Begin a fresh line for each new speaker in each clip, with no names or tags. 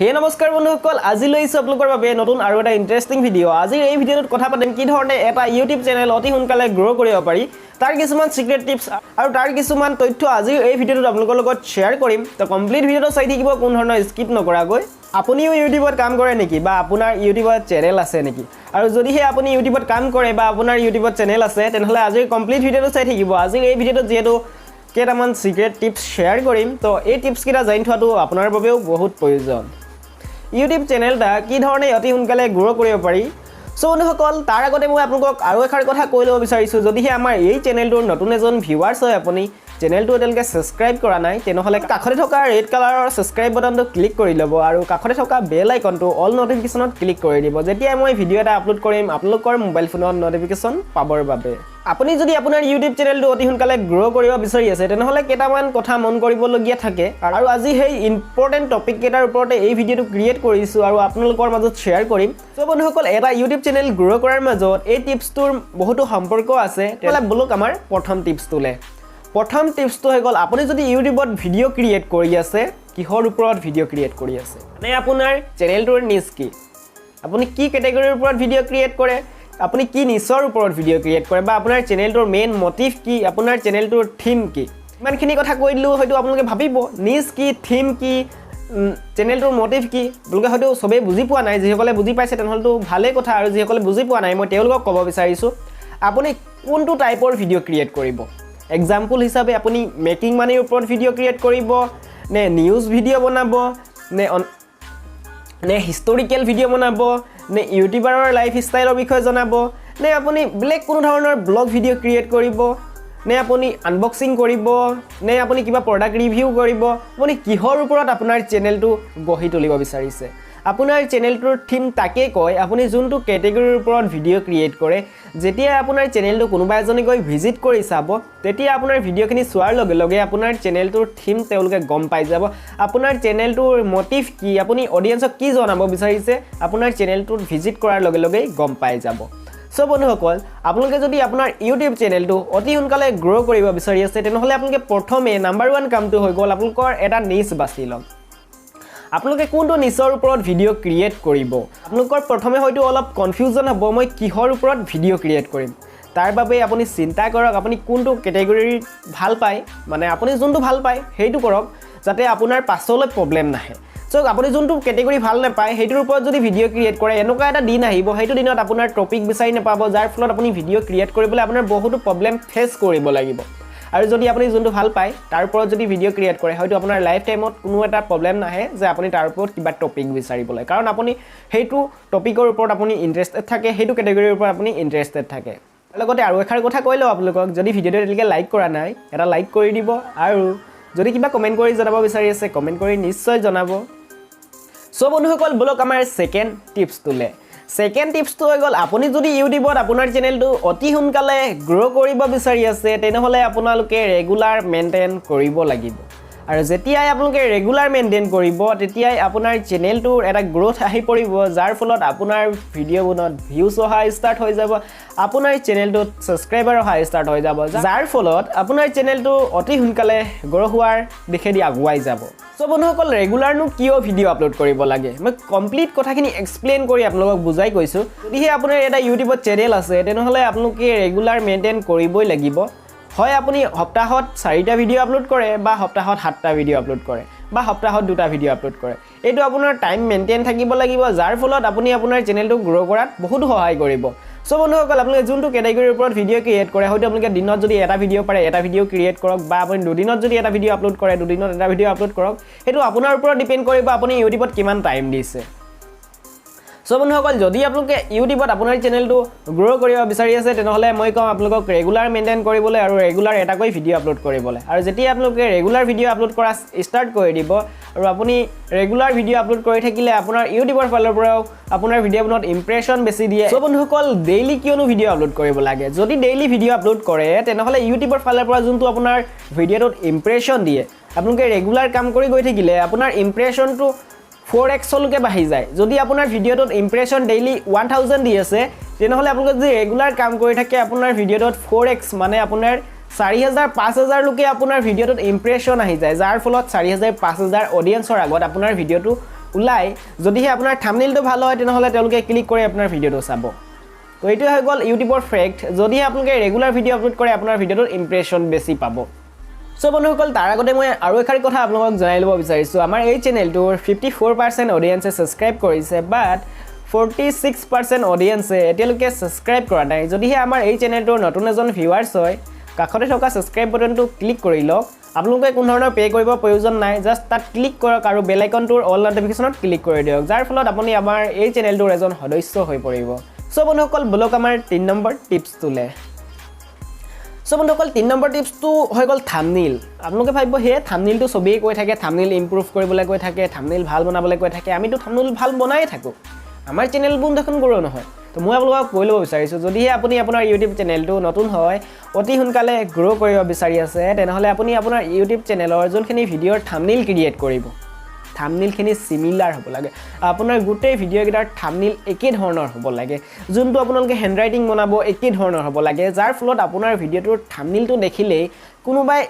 হে নমস্কাৰ বন্ধুসকল আজি লৈছো আপোনালোকৰ বাবে নতুন আৰু এটা ইন্টাৰেষ্টিং ভিডিও আজি এই ভিডিওত কথা পাতিম কি ধৰণে এটা ইউটিউব চেনেল অতি সোনকালে গ্ৰো কৰিব পাৰি তাৰ কিছুমান সিক্ৰেট টিপছ আৰু তাৰ কিছুমান তথ্য আজি এই ভিডিওত আপোনালোকৰ লগত শেয়াৰ কৰিম তো কমপ্লিট ভিডিওটো চাই থাকিব কোন ধৰণৰ স্কিপ নকৰাকৈ আপুনিও ইউটিউবত কাম কৰে নেকি বা আপোনাৰ ইউটিউবত চেনেল আছে নেকি আৰু যদি হে আপুনি ইউটিউবত কাম কৰে বা আপোনাৰ ইউটিউবত চেনেল আছে তেনেহলে আজি কমপ্লিট ভিডিওটো চাই থাকিব আজি এই ভিডিওটো যেটো কেইটামান সিক্ৰেট টিপছ শেয়াৰ কৰিম তো এই টিপছ কিটা জানি থোৱাটো আপোনাৰ বাবেও বহুত প্ৰয়োজন ইউটিউব চেনেলটা কি ধৰণে অতি সোনকালে গ্ৰো কৰিব পাৰি সো বন্ধুসকল তাৰ আগতে মই আপোনালোকক আৰু এখাৰ কথা কৈ ল'ব বিচাৰিছো যদিহে আমাৰ এই চেনেলটোৰ নতুন এজন ভিউৱাৰ্ছ হয় আপুনি চেনেলটো এতিয়ালৈকে সাবস্ক্ৰাইব কৰা নাই তেনেহলে কাষতে থকা ৰেড কালাৰৰ সাবস্ক্ৰাইব বাটনটো ক্লিক কৰি ল'ব আৰু কাষতে থকা বেল আইকনটো অল নটিফিকেশনত ক্লিক কৰি দিব যেতিয়া মই ভিডিও এটা আপলোড কৰিম আপোনালোকৰ মোবাইল ফোনত নটিফিকেশন পাবৰ বাবে আপুনি যদি আপোনাৰ ইউটিউব চেনেলটো অতি সোনকালে গ্ৰো কৰিব বিচাৰি আছে তেনেহলে কেইটামান কথা মন কৰিবলগীয়া থাকে আৰু আজি সেই ইম্পৰ্টেন্ট টপিক কেইটাৰ ওপৰতে এই ভিডিওটো ক্ৰিয়েট কৰিছো আৰু আপোনালোকৰ মাজত শেয়াৰ কৰিম সো বন্ধুসকল এটা ইউটিউব চেনেল গ্ৰো কৰাৰ মাজত এই টিপছটোৰ বহুতো সম্পৰ্ক আছে তেলে বলক আমাৰ প্ৰথম টিপছটোলে প্ৰথম টিপছটো হৈ গল আপুনি যদি ইউটিউবত ভিডিও ক্ৰিয়েট কৰি আছে কিহৰ ওপৰত ভিডিও ক্ৰিয়েট কৰি আছে মানে আপোনাৰ চেনেলটোৰ নিজ কি আপুনি কি ক্যাটাগৰীৰ ওপৰত ভিডিও ক্ৰিয়েট কৰে আপুনি কি নিছৰ ওপৰত ভিডিও ক্ৰিয়েট কৰে বা আপোনাৰ চেনেলটোৰ মেইন মোটিভ কি আপোনাৰ চেনেলটোৰ থিম কি ইমানখিনি কথা কৈ দিলো হয়তো আপোনালোকে ভাবিব নিজ কি থিম কি চেনেলটোৰ মোটিভ কি আপোনালোকে হয়তো সবে বুজি পোৱা নাই যিসকলে বুজি পাইছে তেনেহলেতো ভালে কথা আৰু যিসকলে বুজি পোৱা নাই মই তেওঁলোকক ক'ব বিচাৰিছো আপুনি কোনটো টাইপৰ ভিডিও ক্ৰিয়েট কৰিব এক্সাম্পল হিচাপে আপুনি মেকিং মানিৰ ওপৰত ভিডিও ক্ৰিয়েট কৰিব নে নিউজ ভিডিও বনাব নে হিষ্টৰিকেল ভিডিও বনাব নে ইউটিউবাৰৰ লাইফ ষ্টাইলৰ বিষয়ে জনাব নে আপুনি ব্লেক কোনো ধৰণৰ ব্লগ ভিডিও ক্ৰিয়েট কৰিব নে আপুনি আনবক্সিং কৰিব নে আপুনি কিবা প্ৰডাক্ট ৰিভিউ কৰিব আপুনি কিহৰ ওপৰত আপোনাৰ চেনেলটো গঢ়ি তুলিব বিচাৰিছে আপোনাৰ চেনেলটোৰ থিম তাকে কয় আপুনি যোনটো ক্যাটাগৰীৰ ওপৰত ভিডিও ক্ৰিয়েট কৰে যেতিয়া আপোনাৰ চেনেলটো কোনোবা এজনে গৈ ভিজিট কৰি চাব তেতিয়া আপোনাৰ ভিডিওখিনি চোৱাৰ লগে লগে আপোনাৰ চেনেলটোৰ থিম তেওঁলোকে গম পাই যাব আপোনাৰ চেনেলটোৰ মোটিভ কি আপুনি অডিয়েন্সক কি জনাব বিচাৰিছে আপোনাৰ চেনেলটোত ভিজিট কৰাৰ লগে লগে গম পাই যাব সো বন্ধুসকল আপোনালোকে যদি আপোনাৰ ইউটিউব চেনেলটো অতি সোনকালে গ্ৰো কৰিব বিচাৰি আছে তেনেহলে আপোনালোকে প্ৰথমে নাম্বাৰ 1 কামটো হৈ গল আপোনালোকৰ এটা নিচ বাছি লওক আপোনালোকে কোনটো নিছৰ ওপৰত ভিডিও ক্ৰিয়েট কৰিব আপোনালোকৰ প্ৰথমে হয়তো অলপ কনফিউজন হ'ব মই কিহৰ ওপৰত ভিডিও ক্ৰিয়েট কৰিম তাৰ বাবে আপুনি চিন্তা কৰক আপুনি কোনটো ক্যাটাগৰী ভাল পায় মানে আপুনি যোনটো ভাল পায় সেইটো কৰক যাতে আপোনাৰ পাছলৈ প্ৰবলেম নাহে সো আপুনি যোনটো ক্যাটাগৰী ভাল নাপায় সেইটোৰ ওপৰত যদি ভিডিও ক্ৰিয়েট কৰে এনেকুৱা এটা দিন আহিব সেইটো দিনত আপোনাৰ টপিক বিচাৰি নাপাব যাৰ ফলত আপুনি ভিডিও ক্ৰিয়েট কৰিবলৈ আপোনাৰ বহুতো প্ৰবলেম ফেস কৰিব লাগিব আৰু যদি আপুনি যোনটো ভাল পায় তাৰ ওপৰত যদি ভিডিও ক্ৰিয়েট কৰে হয়তো আপোনাৰ লাইফ টাইমত কোনো এটা প্ৰবলেম নাহে যে আপুনি তাৰ ওপৰত কিবা টপিক বিচাৰিবলৈ কাৰণ আপুনি সেইটো টপিকৰ ওপৰত আপুনি ইন্টাৰেষ্টেড থাকে সেইটো ক্যাটাগৰীৰ ওপৰত আপুনি ইন্টাৰেষ্টেড থাকে লগতে আৰু এখাৰ কথা কৈ লও আপোনালোকক যদি ভিডিওটো এতিয়ালৈকে লাইক কৰা নাই এটা লাইক কৰি দিব আৰু যদি কিবা কমেন্ট কৰি জনাব বিচাৰি আছে কমেন্ট কৰি নিশ্চয় জনাব সো বন্ধুসকল বলক আমাৰ সেকেন্ড টিপছ তুলে সেকেন্ড টিপছটো হৈ গল আপুনি যদি ইউটিউবত আপোনাৰ চেনেলটো অতি সোনকালে গ্ৰো কৰিব বিচাৰি আছে তেনেহলে আপোনালোকে ৰেগুলাৰ মেইনটেইন কৰিব লাগিব আৰু যেতিয়াই আপোনালোকে ৰেগুলাৰ মেইনটেইন কৰিব তেতিয়াই আপোনাৰ চেনেলটোৰ এটা গ্ৰোথ আহি পৰিব যাৰ ফলত আপোনাৰ ভিডিওবোৰত ভিউজ অহা ষ্টাৰ্ট হৈ যাব আপোনাৰ চেনেলটোত সাবস্ক্ৰাইবাৰ অহা ষ্টাৰ্ট হৈ যাব যাৰ ফলত আপোনাৰ চেনেলটো অতি সোনকালে গ্ৰো হোৱাৰ দিশেদি আগুৱাই যাব সো বন্ধুসকল ৰেগুলাৰ নো কিয় ভিডিও আপলোড কৰিব লাগে মই কমপ্লিট কথাখিনি এক্সপ্লেইন কৰি আপোনালোকক বুজাই কৈছো যদিহে আপোনাৰ এটা ইউটিউবত চেনেল আছে তেনেহলে আপোনালোকে ৰেগুলাৰ মেইনটেইন কৰিবই লাগিব হয় আপুনি সপ্তাহত 4টা ভিডিও আপলোড কৰে বা সপ্তাহত 7টা ভিডিও আপলোড কৰে বা সপ্তাহত 2টা ভিডিও আপলোড কৰে এইটো আপোনাৰ টাইম মেইনটেইন থাকিব লাগিব যাৰ ফলত আপুনি আপোনাৰ চেনেলটো গ্ৰো কৰাত বহুত সহায় কৰিব সো বন্ধুসকল আপোনালোকে যোনটো ক্যাটাগৰীৰ ওপৰত ভিডিও ক্ৰিয়েট কৰে হয়তো আপোনালোকে দিনত যদি এটা ভিডিও পাৰে এটা ভিডিও ক্ৰিয়েট কৰক বা আপুনি দুদিনত যদি এটা ভিডিও আপলোড কৰে দুদিনত এটা ভিডিও আপলোড কৰক সেইটো আপোনাৰ ওপৰত ডিপেন্ড কৰিব আপুনি ইউটিউবত কিমান টাইম দিছে সো বন্ধুসকল যদি আপোনালোকে ইউটিউবত আপোনাৰ চেনেলটো গ্ৰো কৰিব বিচাৰি আছে তেনেহলে মই কম আপোনালোকক ৰেগুলাৰ মেইনটেইন কৰিবলৈ আৰু ৰেগুলাৰ এটাকৈ ভিডিও আপলোড কৰিবলৈ আৰু যেতিয়া আপোনালোকে ৰেগুলাৰ ভিডিও আপলোড কৰা ষ্টাৰ্ট কৰি দিব আৰু আপুনি ৰেগুলাৰ ভিডিও আপলোড কৰি থাকিলে আপোনাৰ ইউটিউবৰ ফালৰ পৰাও আপোনাৰ ভিডিওবোৰত ইমপ্ৰেছন বেছি দিয়ে সো বন্ধুসকল ডেইলি কিয়নো ভিডিও আপলোড কৰিব লাগে যদি ডেইলি ভিডিও আপলোড কৰে তেনেহলে ইউটিউবৰ ফালৰ পৰা যোনটো আপোনাৰ ভিডিওটোত ইমপ্ৰেছন দিয়ে আপোনালোকে ৰেগুলাৰ কাম কৰি গৈ থাকিলে আপোনাৰ ইমপ্ৰেছনটো 4x লকে বাঢ়ি যায় যদি আপোনাৰ ভিডিওটোত ইমপ্ৰেছন ডেইলি 1000 দি আছে তেনেহলে আপোনালোকে যদি ৰেগুলাৰ কাম কৰি থাকে আপোনাৰ ভিডিওটোত 4x মানে আপোনাৰ 4000 5000 লোকে আপোনাৰ ভিডিওটোত ইমপ্ৰেছন আহি যায় যাৰ ফলত 4000 5000 অডিয়েন্সৰ আগত আপোনাৰ ভিডিওটো ওলাই যদিহে আপোনাৰ থাম্বনেইলটো ভাল হয় তেনেহ'লে তেওঁলোকে ক্লিক কৰি আপোনাৰ ভিডিঅ'টো চাব তো এইটো হৈ গ'ল ইউটিউবৰ ফেক্ট যদিহে আপোনালোকে ৰেগুলাৰ ভিডিঅ' আপলোড কৰে আপোনাৰ ভিডিঅ'টোত ইমপ্ৰেশ্যন বেছি পাব সো বন্ধুসকল তাৰ আগতে মই আৰু এখাৰি কথা আপোনালোকক জনাই ল'ব বিচাৰিছোঁ আমাৰ এই চেনেলটোৰ 54% অডিয়েন্সে ছাবস্ক্ৰাইব কৰিছে বাট 46% অডিয়েন্সে এতিয়ালৈকে ছাবস্ক্ৰাইব কৰা নাই যদিহে আমাৰ এই চেনেলটোৰ নতুন এজন ভিউৱাৰ্ছ হয় কাষতে থকা ছাবস্ক্ৰাইব বাটনটো ক্লিক কৰি লওক আপোনালোকে কোনো ধৰণৰ পে' কৰিব প্ৰয়োজন নাই জাষ্ট তাত ক্লিক কৰক আৰু বেল আইকনটোৰ অল নটিফিকেশ্যনত ক্লিক কৰি দিয়ক যাৰ ফলত আপুনি আমাৰ এই চেনেলটোৰ এজন সদস্য হৈ পৰিব সো বন্ধুসকল বলক আমাৰ 3 নম্বৰ টিপছটোলে সো বন্ধুসকল 3 নম্বৰ টিপছটো হৈ গ'ল থাম্বনেইল আপোনালোকে ভাবিব হে থাম্বনেইলটো সবেই কৈ থাকে থাম্বনেইল ইমপ্ৰুভ কৰিবলৈ কৈ থাকে থাম্বনেইল ভাল বনাবলৈ কৈ থাকে আমিতো থাম্বনেইল ভাল বনাই থাকোঁ আমাৰ চেনেলবোৰ দেখোন গৰু নহয় তো মই আপোনালোকক কৈ ল'ব বিচাৰিছোঁ যদিহে আপুনি আপোনাৰ ইউটিউব চেনেলটো নতুন হয় অতি সোনকালে গ্ৰ' কৰিব বিচাৰি আছে তেনেহ'লে আপুনি আপোনাৰ ইউটিউব চেনেলৰ যোনখিনি ভিডিঅ'ৰ থাম্বনেইল ক্ৰিয়েট কৰিব থাম্বনেইলখিনি সিমিলাৰ হ'ব লাগে আপোনাৰ গোটেই ভিডিঅ'কেইটাৰ থাম্বনেইল একে ধৰণৰ হ'ব লাগে যোনটো আপোনালোকে হেণ্ডৰাইটিং বনাব একে ধৰণৰ হ'ব লাগে যাৰ ফলত আপোনাৰ ভিডিঅ'টোৰ থাম্বনেইলটো দেখিলেই কোনোবাই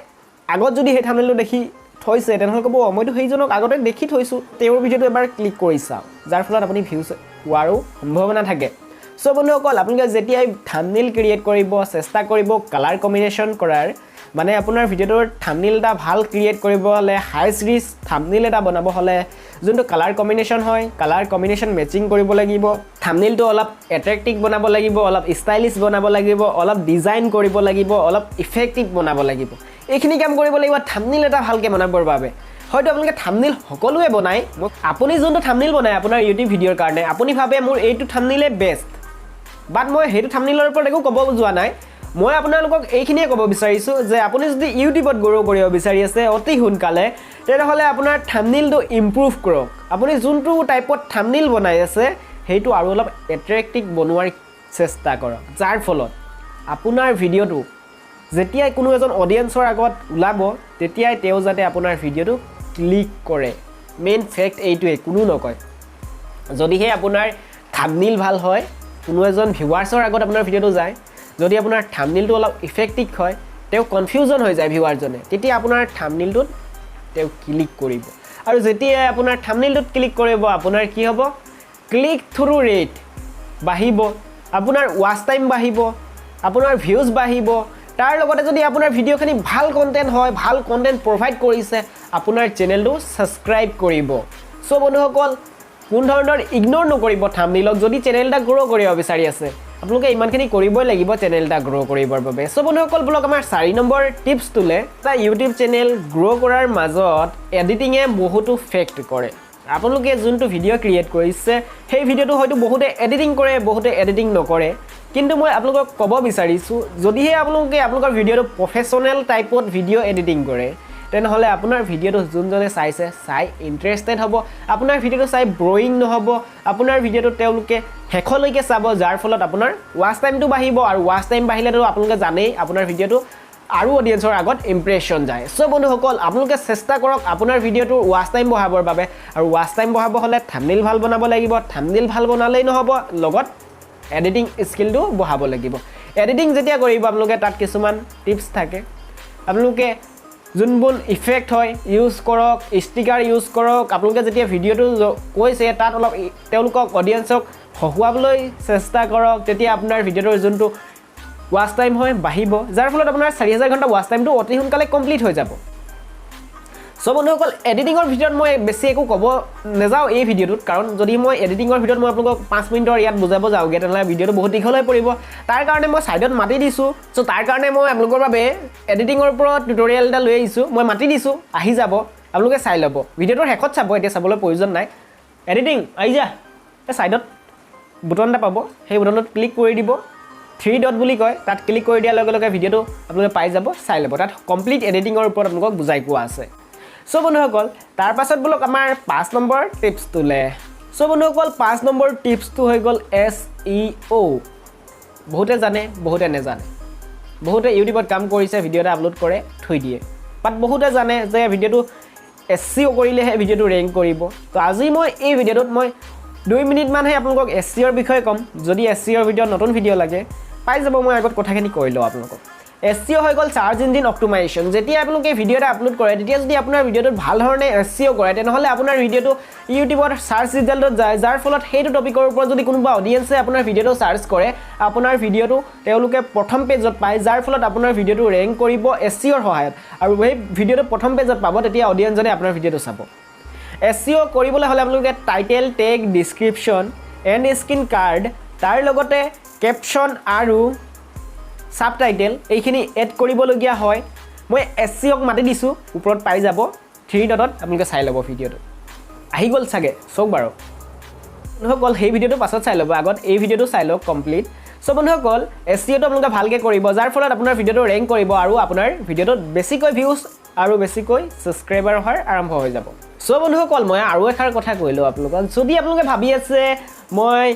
আগত যদি সেই থাম্বনেইলটো দেখি থৈছে তেনেহ'লে ক'ব মইতো সেইজনক আগতে দেখি থৈছোঁ তেওঁৰ ভিডিঅ'টো এবাৰ ক্লিক কৰি চাওঁ যাৰ ফলত আপুনি ভিউজ হোৱাৰো সম্ভাৱনা থাকে সো বন্ধুসকল আপোনালোকে যেতিয়াই থাম্বনেইল ক্ৰিয়েট কৰিব চেষ্টা কৰিব কালাৰ কম্বিনেশ্যন কৰাৰ মানে আপোনাৰ ভিডিঅ'টোৰ থাম্বনেইল এটা ভাল ক্ৰিয়েট কৰিব হ'লে হাই ৰিচ থাম্বনেইল এটা বনাব হ'লে যোনটো কালাৰ কম্বিনেশ্যন হয় কালাৰ কম্বিনেশ্যন মেচিং কৰিব লাগিব থাম্বনেইলটো অলপ এট্ৰেক্টিভ বনাব লাগিব অলপ ষ্টাইলিছ বনাব লাগিব অলপ ডিজাইন কৰিব লাগিব অলপ ইফেক্টিভ বনাব লাগিব এইখিনি কাম কৰিব লাগিব থাম্বনেইল এটা ভালকৈ বনাবৰ বাবে হয়তো আপোনালোকে থাম্বনেইল সকলোৱে বনায় আপুনি যোনটো থাম্বনেইল বনায় আপোনাৰ ইউটিউব ভিডিঅ'ৰ কাৰণে আপুনি ভাবে মোৰ এইটো থাম্বনেইলে বেষ্ট বাট মই সেইটো থাম্বনেইলৰ ওপৰত একো ক'ব যোৱা নাই মই আপোনালোকক এইখিনিয়ে ক'ব বিচাৰিছোঁ যে আপুনি যদি ইউটিউবত গ্ৰ' কৰিব বিচাৰি আছে অতি সোনকালে তেনেহ'লে আপোনাৰ থাম্বনেইলটো ইমপ্ৰুভ কৰক আপুনি যোনটো টাইপত থাম্বনেইল বনাই আছে সেইটো আৰু অলপ এট্ৰেক্টিভ বনোৱাৰ চেষ্টা কৰক যাৰ ফলত আপোনাৰ ভিডিঅ'টো যেতিয়াই কোনো এজন অডিয়েন্সৰ আগত ওলাব তেতিয়াই তেওঁ যাতে আপোনাৰ ভিডিঅ'টো ক্লিক কৰে মেইন ফেক্ট এইটোৱে কোনো নকয় যদিহে আপোনাৰ থাম্বনেইল ভাল হয় কোনো এজন ভিউৱাৰ্ছৰ আগত আপোনাৰ ভিডিঅ'টো যায় যদি আপোনাৰ থাম্বনেইলটো অলপ ইফেক্টিভ হয় তেওঁ কনফিউজন হৈ যায় ভিউৱাৰজনে তেতিয়া আপোনাৰ থাম্বনেইলটোত তেওঁ ক্লিক কৰিব আৰু যেতিয়া আপোনাৰ থাম্বনেইলটোত ক্লিক কৰিব আপোনাৰ কি হ'ব ক্লিক থ্ৰু ৰেট বাঢ়িব আপোনাৰ ৱাচ টাইম বাঢ়িব আপোনাৰ ভিউজ বাঢ়িব তাৰ লগতে যদি আপোনাৰ ভিডিঅ'খিনি ভাল কণ্টেণ্ট হয় ভাল কণ্টেণ্ট প্ৰভাইড কৰিছে আপোনাৰ চেনেলটো ছাবস্ক্ৰাইব কৰিব সো বন্ধুসকল কোন ধৰণৰ ইগনোৰ নকৰিব থাম্বনেইলক যদি চেনেল এটা গ্ৰ' কৰিব বিচাৰি আছে আপোনালোকে ইমানখিনি কৰিবই লাগিব চেনেল এটা গ্ৰ' কৰিবৰ বাবে সো বন্ধুসকল বলক আমাৰ 4 নম্বৰ টিপছটোলে এটা ইউটিউব চেনেল গ্ৰ' কৰাৰ মাজত এডিটিঙে বহুতো ফেক্ট কৰে আপোনালোকে যোনটো ভিডিঅ' ক্ৰিয়েট কৰিছে সেই ভিডিঅ'টো হয়তো বহুতে এডিটিং কৰে বহুতে এডিটিং নকৰে কিন্তু মই আপোনালোকক ক'ব বিচাৰিছোঁ যদিহে আপোনালোকে আপোনালোকৰ ভিডিঅ'টো প্ৰফেশ্যনেল টাইপত ভিডিঅ' এডিটিং কৰে তেনেহ'লে আপোনাৰ ভিডিঅ'টো যোনজনে চাইছে চাই ইণ্টাৰেষ্টেড হ'ব আপোনাৰ ভিডিঅ'টো চাই ব্ৰয়িং নহ'ব আপোনাৰ ভিডিঅ'টো তেওঁলোকে শেষলৈকে চাব যাৰ ফলত আপোনাৰ ৱাচ টাইমটো বাঢ়িব আৰু ৱাচ টাইম বাঢ়িলেতো আপোনালোকে জানেই আপোনাৰ ভিডিঅ'টো আৰু অডিয়েন্সৰ আগত ইমপ্ৰেশ্যন যায় সো বন্ধুসকল আপোনালোকে চেষ্টা কৰক আপোনাৰ ভিডিঅ'টোৰ ৱাচ টাইম বঢ়াবৰ বাবে আৰু ৱাচ টাইম বঢ়াব হ'লে থাম্বনেইল ভাল বনাব লাগিব থাম্বনেইল ভাল বনালেই নহ'ব লগত এডিটিং স্কিলটো বঢ়াব লাগিব এডিটিং যেতিয়া কৰিব আপোনালোকে তাত কিছুমান টিপছ থাকে আপোনালোকে যোনবোৰ ইফেক্ট হয় ইউজ কৰক ষ্টিকাৰ ইউজ কৰক আপোনালোকে যেতিয়া ভিডিঅ'টো কৈছে তাত অলপ তেওঁলোকক অডিয়েন্সক হহুৱাবলৈ চেষ্টা কৰক তেতিয়া আপোনাৰ ভিডিঅ'টোৰ যোনটো ৱাচ টাইম হয় বাঢ়িব যাৰ ফলত আপোনাৰ 4000 ঘণ্টা ৱাচ টাইমটো অতি সোনকালে কমপ্লিট হৈ যাব সো বন্ধুসকল এডিটিঙৰ ভিডিঅ'ত মই বেছি একো ক'ব নাযাওঁ এই ভিডিঅ'টোত কাৰণ যদি মই এডিটিঙৰ ভিডিঅ'ত মই আপোনালোকক 5 মিনিটৰ ইয়াত বুজাব যাওঁগৈ তেনেহ'লে ভিডিঅ'টো বহুত দীঘল হৈ পৰিব তাৰ কাৰণে মই ছাইডত মাতি দিছোঁ চ' তাৰ কাৰণে মই আপোনালোকৰ বাবে এডিটিঙৰ ওপৰত টিউটৰিয়েল এটা লৈ আহিছোঁ মই মাতি দিছোঁ আহি যাব আপোনালোকে চাই ল'ব ভিডিঅ'টোৰ শেষত চাব এতিয়া চাবলৈ প্ৰয়োজন নাই এডিটিং আহি যা এই ছাইডত বুটন এটা পাব সেই বুটনটোত ক্লিক কৰি দিব 3 ডট বুলি কয় তাত ক্লিক কৰি দিয়াৰ লগে লগে ভিডিঅ'টো আপোনালোকে পাই যাব চাই ল'ব তাত কমপ্লিট এডিটিঙৰ ওপৰত আপোনালোকক বুজাই কোৱা আছে সো বন্ধুসকল তাৰ পাছত বলক আমাৰ 5 নম্বৰ টিপছটোলে সো বন্ধুসকল 5 নম্বৰ টিপছটো হৈ গ'ল SEO বহুতে জানে বহুতে নাজানে বহুতে ইউটিউবত কাম কৰিছে ভিডিঅ' এটা আপলোড কৰে থৈ দিয়ে বাট বহুতে জানে যে ভিডিঅ'টো SEO কৰিলেহে ভিডিঅ'টো ৰেংক কৰিব তো আজি মই এই ভিডিঅ'টোত মই 2 মিনিটমানহে আপোনালোকক SEOৰ বিষয়ে ক'ম যদি SEOৰ ভিডিঅ' নতুন ভিডিঅ' লাগে পাই যাব মই আগত কথাখিনি কৈ লওঁ আপোনালোকক SEO হৈ গ'ল সাৰ্চ ইঞ্জিন অপটিমাইজেশ্যন যেতিয়া আপোনালোকে ভিডিও এটা আপলোড কৰে তেতিয়া যদি আপোনাৰ ভিডিওটো ভাল ধৰণে SEO কৰে তেনেহলে আপোনাৰ ভিডিওটো ইউটিউবৰ সাৰ্চ ৰিজাল্টত যায় যাৰ ফলত সেইটো টপিকৰ ওপৰত যদি কোনোবা অডিয়েন্সে আপোনাৰ ভিডিওটো সাৰ্চ কৰে আপোনাৰ ভিডিওটো তেওঁলোকে প্ৰথম পেজত পায় যাৰ ফলত আপোনাৰ ভিডিওটো ৰেংক কৰিব SEOৰ সহায়ত আৰু এই ভিডিওটো প্ৰথম পেজত পাব তেতিয়া অডিয়েন্সজনে আপোনাৰ ভিডিওটো চাব SEO কৰিবলৈ হলে আপোনালোকে title tag description and screen card তাৰ লগতে কেপচন আৰু সাবটাইটেল এইখিনি এড কৰিবলগীয়া হয় মই SEOক মাতি দিছো ওপৰত পাই যাব 3 ডটত আপোনালোকে চাই ল'ব ভিডিওটো আহি গ'ল চাগে চক বাৰু বন্ধুসকল সেই ভিডিওটো পাছত চাই ল'ব আগত এই ভিডিওটো চাই লওক কমপ্লিট সো বন্ধুসকল SEOটো আপোনালোকে ভালকৈ কৰিব যাৰ ফলত আপোনাৰ ভিডিওটো ৰেংক কৰিব আৰু আপোনাৰ ভিডিওটোত বেছিকৈ ভিউজ আৰু বেছিকৈ সাবস্ক্ৰাইবাৰ হোৱাৰ আৰম্ভ হৈ যাব সো বন্ধুসকল মই আৰু এখাৰ কথা কৈলো আপোনালোকক যদি আপোনালোকে ভাবি আছে মই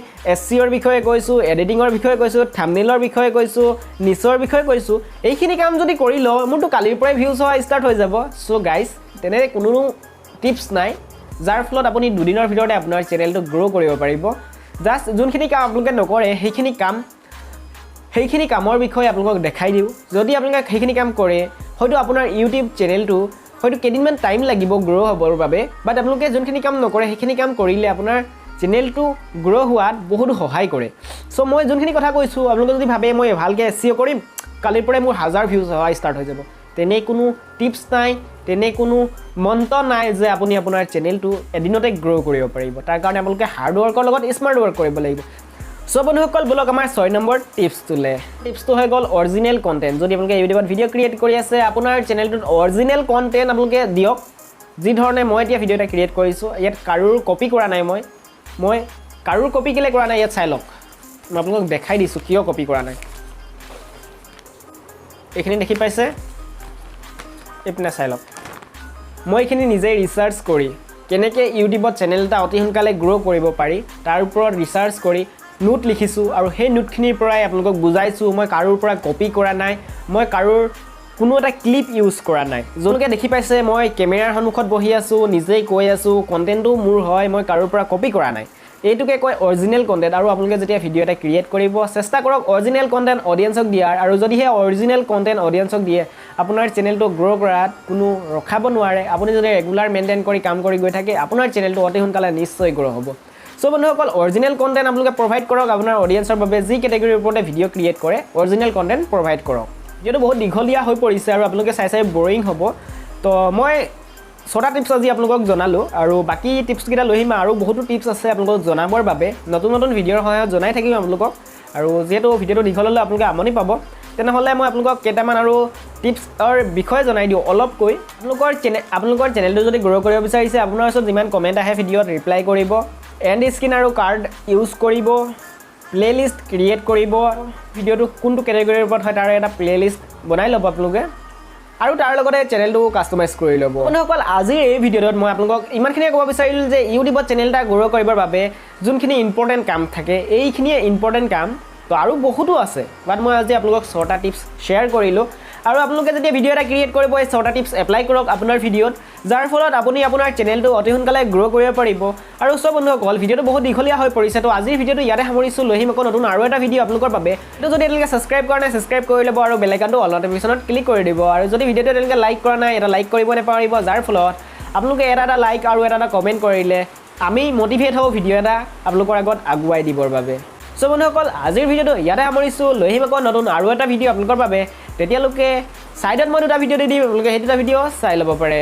SEOৰ বিষয়ে কৈছো এডিটিংৰ বিষয়ে কৈছো থাম্বনেইলৰ বিষয়ে কৈছো নিচৰ বিষয়ে কৈছো এইখিনি কাম যদি কৰি ল মোৰটো কালিৰ পৰাই ভিউজ হোৱা ষ্টাৰ্ট হৈ যাব সো গাইস তেনে কোনো টিপছ নাই যাৰ ফলত আপুনি দুদিনৰ ভিতৰতে আপোনাৰ চেনেলটো গ্ৰো কৰিব পাৰিব জাস্ট যোনখিনি কাম আপোনালোকে নকৰে সেইখিনি কামৰ বিষয়ে আপোনালোকক দেখাই দিও যদি আপোনালোকে সেইখিনি কাম কৰে হয়তো আপোনাৰ ইউটিউব চেনেলটো হয়তো কেদিনমান টাইম লাগিব গ্ৰো হ'বৰ বাবে বাট আপোনালোকে যোনখিনি কাম নকৰে সেইখিনি কাম কৰিলে আপোনাৰ চেনেলটো গ্ৰো হোৱাত বহুত সহায় কৰে সো মই যোনখিনি কথা কৈছো আপোনালোকে যদি ভাবে মই ভালকৈ SEO কৰিম কালিৰ পৰাই মোৰ 1000 ভিউজ হোৱা ষ্টাৰ্ট হৈ যাব তেনে কোনো টিপছ নাই তেনে কোনো মন্ত্ৰ নাই যে আপুনি আপোনাৰ চেনেলটো এদিনতে গ্ৰো কৰিব পাৰিব তাৰ কাৰণে আপোনালোকে হাৰ্ড ওয়াৰ্কৰ লগত স্মাৰ্ট ওয়াৰ্ক কৰিব লাগিব সো বন্ধুসকল বলক আমাৰ 6 নম্বৰ টিপছটোলে টিপছটো হৈ গ'ল অৰিজিনেল কন্টেন্ট যদি আপোনালোকে ইউটিউবত ভিডিও ক্ৰিয়েট কৰি আছে আপোনাৰ চেনেলটোত অৰিজিনেল কন্টেন্ট আপোনালোকে দিয়ক যি ধৰণে মই এতিয়া ভিডিও এটা ক্ৰিয়েট কৰিছো ইয়াত কাৰোৰ কপি কৰা নাই মই কাৰোৰ কপি কেলে কৰা নাই ইয়াত চাই লওক মই আপোনালোকক দেখাই দিছো কিয় কপি কৰা নাই এইখিনি দেখি পাইছে এপনা চাই লওক মই এইখিনি নিজে ৰিসাৰ্চ কৰি কেনেকৈ ইউটিউবত চেনেল এটা অতি সোনকালে গ্ৰো কৰিব পাৰি তাৰ ওপৰত ৰিসাৰ্চ কৰি নোট লিখিছো আৰু সেই নোটখিনিৰ পৰাই আপোনালোকক বুজাইছো মই কাৰোৰ পৰা কপি কৰা নাই মই কাৰোৰ কোনো এটা ক্লিপ ইউজ কৰা নাই যোনকে দেখি পাইছে মই কেমেৰাৰ সন্মুখত বহি আছো নিজেই কৈ আছো কন্টেন্টটো মোৰ হয় মই কাৰোৰ পৰা কপি কৰা নাই এইটোকে কয় অৰিজিনেল কন্টেন্ট আৰু আপোনালোকে যেতিয়া ভিডিও এটা ক্ৰিয়েট কৰিব চেষ্টা কৰক অৰিজিনেল কন্টেন্ট অডিয়েন্সক দিয়াৰ আৰু যদি হে অৰিজিনেল কন্টেন্ট অডিয়েন্সক দিয়ে আপোনাৰ চেনেলটো গ্ৰো কৰাত কোনো ৰখাব নোৱাৰে আপুনি যদি ৰেগুলাৰ মেইনটেইন কৰি কাম কৰি গৈ থাকে আপোনাৰ চেনেলটো অতি সোনকালে নিশ্চয় গ্ৰো হ'ব সো বন্ধুসকল অৰিজিনেল কন্টেন্ট আপোনালোকে প্ৰভাইড কৰক আপোনাৰ অডিয়েন্সৰ বাবে যি কেটেগৰীৰ ওপৰতে ভিডিও ক্ৰিয়েট কৰে অৰিজিনেল কন্টেন্ট প্ৰভাইড কৰক যেটো বহুত দীঘলীয়া হৈ পৰিছে আৰু আপোনালোকে চাই বৰিং হ'ব তো মই 6টা টিপছ আজি আপোনালোকক জনালো আৰু বাকি টিপছ কিটা লৈ আহিম আৰু বহুতো টিপছ আছে আপোনালোকক জনাবৰ বাবে নতুন ভিডিওৰ সহায়ত জনাই থাকিম আপোনালোকক আৰু যেহেতু ভিডিওটো দীঘল হ'লে আপোনালোকে আমনি পাব তেনেহ'লে মই আপোনালোকক কেইটামান আৰু টিপছৰ বিষয়ে জনাই দিওঁ অলপকৈ আপোনালোকৰ চেনেলটো যদি গ্ৰো কৰিব বিচাৰিছে আপোনাৰ ওচৰত যিমান কমেণ্ট আহে ভিডিওত ৰিপ্লাই কৰিব এণ্ড স্ক্ৰিন আৰু কাৰ্ড ইউজ কৰিব প্লেলিষ্ট ক্ৰিয়েট কৰিব ভিডিওটো কোনটো কেটেগৰীৰ ওপৰত হয় তাৰ এটা প্লেলিষ্ট বনাই ল'ব আপোনালোকে আৰু তাৰ লগতে চেনেলটো কাস্টমাইজ কৰি ল'ব বন্ধুসকল আজিৰ এই ভিডিওত মই আপোনালোকক ইমানখিনিয়ে ক'ব বিচাৰিলোঁ যে ইউটিউবত চেনেল এটা গ্ৰো কৰিবৰ বাবে যোনখিনি ইম্পৰ্টেণ্ট কাম থাকে এইখিনিয়ে ইম্পৰ্টেণ্ট কাম তো আৰু বহুতো আছে বাট মই আজি আপোনালোকক 6টা টিপছ শ্বেয়াৰ কৰিলোঁ আৰু আপোনালোকে যেতিয়া ভিডিও এটা ক্ৰিয়েট কৰিব এই 6টা টিপছ এপ্লাই কৰক আপোনাৰ ভিডিওত যাৰ ফলত আপুনি আপোনাৰ চেনেলটো অতি সোনকালে গ্ৰো কৰিব পাৰিব আৰু সব বন্ধুসকল ভিডিওটো বহুত দীঘলীয়া হৈ পৰিছে তো আজিৰ ভিডিওটো ইয়াতে সামৰিছোঁ লৈ আহিম আকৌ নতুন আৰু এটা ভিডিও আপোনালোকৰ বাবে তো যদি এতিয়ালৈকে ছাবস্ক্ৰাইব কৰা নাই ছাবস্ক্ৰাইব কৰি ল'ব আৰু বেল আইকনটো অল নটিফিকেশ্যনত ক্লিক কৰি দিব আৰু যদি ভিডিওটো এতিয়ালৈকে লাইক কৰা নাই এটা লাইক কৰিব নেপাহৰিব যাৰ ফলত আপোনালোকে এটা লাইক আৰু এটা কমেণ্ট কৰিলে আমি মটিভেট হওঁ ভিডিও এটা আপোনালোকৰ আগত আগুৱাই দিবৰ বাবে সো বন্ধুসকল আজিৰ ভিডিওটো ইয়াতে সামৰিছোঁ লৈ আহিম আকৌ নতুন আৰু এটা ভিডিও আপোনালোকৰ বাবে তেতিয়ালৈকে সাইডত মই দুটা ভিডিও দি দিম আপোনালোকে সেই দুটা ভিডিও চাই ল'ব পাৰে